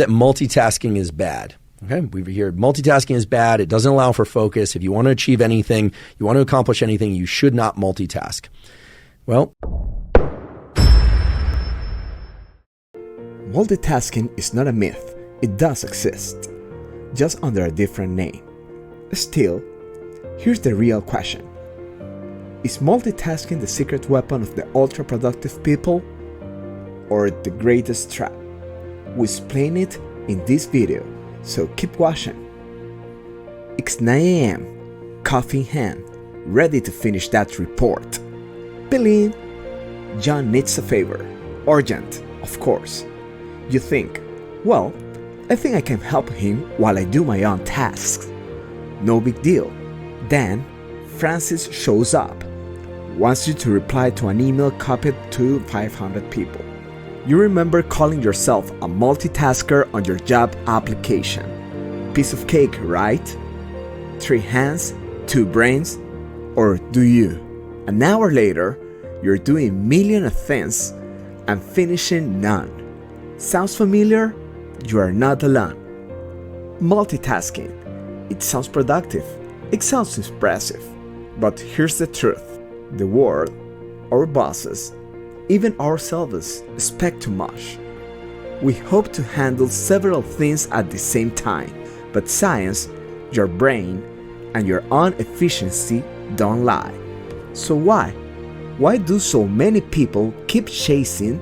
that multitasking is bad. Okay, we hear multitasking is bad. It doesn't allow for focus. If you want to achieve anything, you want to accomplish anything, you should not multitask. Well, multitasking is not a myth. It does exist, just under a different name. Still, here's the real question. Is multitasking the secret weapon of the ultra-productive people, or the greatest trap? We explain it in this video, so keep watching. It's 9 a.m., coffee in hand, ready to finish that report. Billy, John needs a favor. Urgent, of course. You think, well, I think I can help him while I do my own tasks. No big deal. Then, Francis shows up. Wants you to reply to an email copied to 500 people. You remember calling yourself a multitasker on your job application. Piece of cake, right? 3 hands, 2 brains? Or do you? An hour later, you're doing millions of things and finishing none. Sounds familiar? You are not alone. Multitasking. It sounds productive. It sounds impressive. But here's the truth. The world, our bosses, even ourselves expect too much. We hope to handle several things at the same time, but science, your brain, and your own efficiency don't lie. So why? Why do so many people keep chasing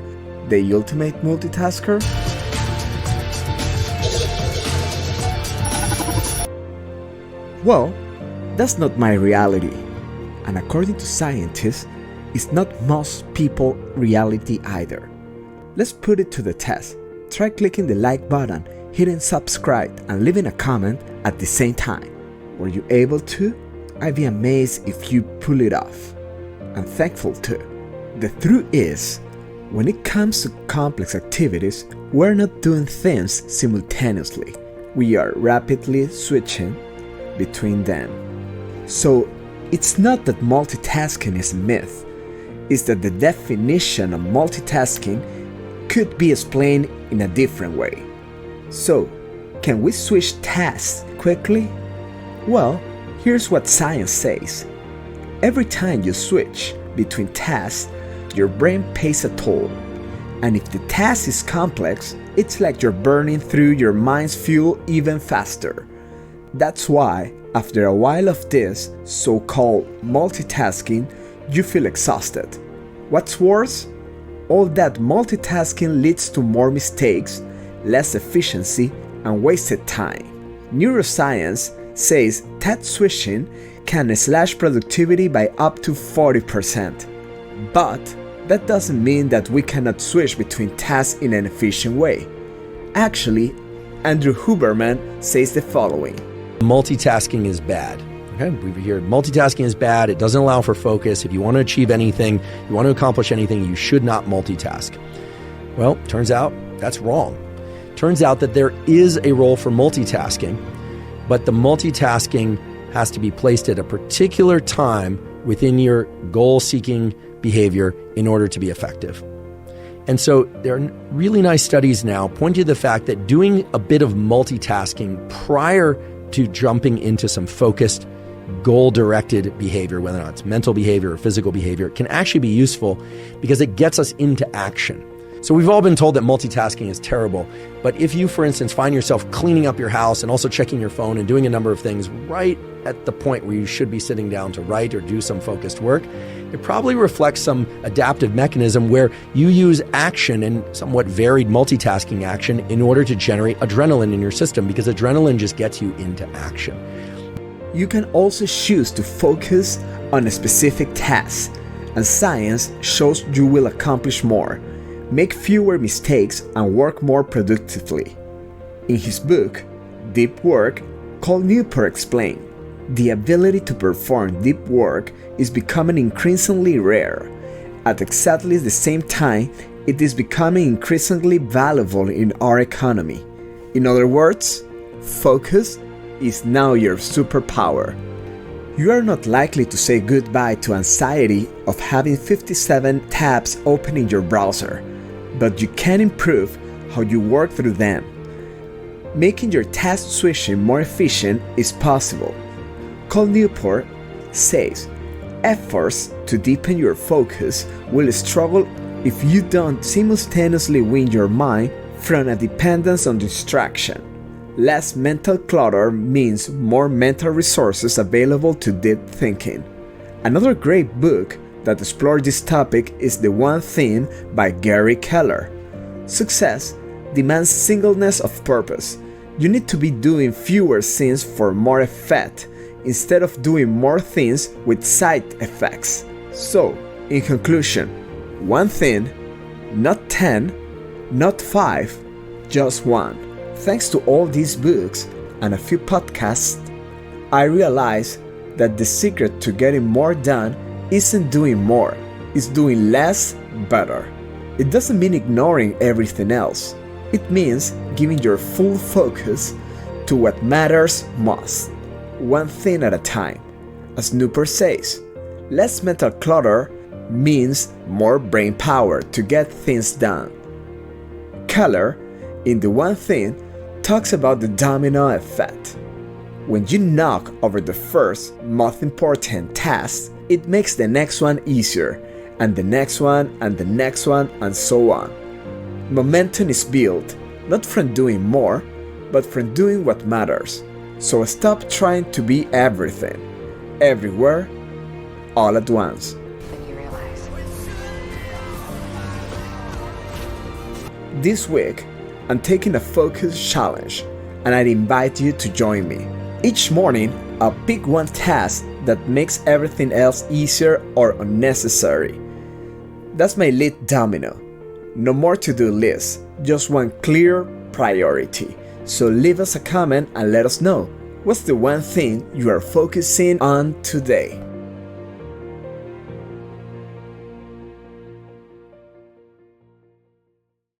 the ultimate multitasker? Well, that's not my reality. And according to scientists, it's not most people's reality either. Let's put it to the test. Try clicking the like button, hitting subscribe, and leaving a comment at the same time. Were you able to? I'd be amazed if you pull it off. I'm thankful too. The truth is, when it comes to complex activities, we're not doing things simultaneously. We are rapidly switching between them. So, it's not that multitasking is a myth. It's that the definition of multitasking could be explained in a different way. So, can we switch tasks quickly? Well, here's what science says. Every time you switch between tasks, your brain pays a toll. And if the task is complex, it's like you're burning through your mind's fuel even faster. That's why, after a while of this so-called multitasking, you feel exhausted. What's worse? All that multitasking leads to more mistakes, less efficiency, and wasted time. Neuroscience says task switching can slash productivity by up to 40%. But that doesn't mean that we cannot switch between tasks in an efficient way. Actually, Andrew Huberman says the following. Multitasking is bad. Okay, we hear multitasking is bad. It doesn't allow for focus. If you want to achieve anything, you want to accomplish anything, you should not multitask. Well, turns out that's wrong. Turns out that there is a role for multitasking, but the multitasking has to be placed at a particular time within your goal-seeking behavior in order to be effective. And so there are really nice studies now pointing to the fact that doing a bit of multitasking prior to jumping into some focused, goal-directed behavior, whether or not it's mental behavior or physical behavior, can actually be useful because it gets us into action. So we've all been told that multitasking is terrible, but if you, for instance, find yourself cleaning up your house and also checking your phone and doing a number of things right at the point where you should be sitting down to write or do some focused work, it probably reflects some adaptive mechanism where you use action and somewhat varied multitasking action in order to generate adrenaline in your system, because adrenaline just gets you into action. You can also choose to focus on a specific task, and science shows you will accomplish more, make fewer mistakes, and work more productively. In his book, Deep Work, called Newport explained, the ability to perform deep work is becoming increasingly rare. At exactly the same time, it is becoming increasingly valuable in our economy. In other words, focus is now your superpower. You are not likely to say goodbye to anxiety of having 57 tabs open in your browser, but you can improve how you work through them. Making your task switching more efficient is possible. Newport says, efforts to deepen your focus will struggle if you don't simultaneously wean your mind from a dependence on distraction. Less mental clutter means more mental resources available to deep thinking. Another great book that explores this topic is The One Thing by Gary Keller. Success demands singleness of purpose. You need to be doing fewer things for more effect instead of doing more things with side effects. So, in conclusion, one thing, not 10, not 5, just one. Thanks to all these books and a few podcasts, I realized that the secret to getting more done isn't doing more, it's doing less better. It doesn't mean ignoring everything else. It means giving your full focus to what matters most, one thing at a time. As Newport says, less mental clutter means more brain power to get things done. Keller, in The One Thing, talks about the domino effect. When you knock over the first, most important task, it makes the next one easier, and the next one, and the next one, and so on. Momentum is built, not from doing more, but from doing what matters. So stop trying to be everything, everywhere, all at once. This week, I'm taking a focus challenge, and I invite you to join me. Each morning, I'll pick one task that makes everything else easier or unnecessary. That's my lead domino. No more to-do lists, just one clear priority. So leave us a comment and let us know, what's the one thing you are focusing on today?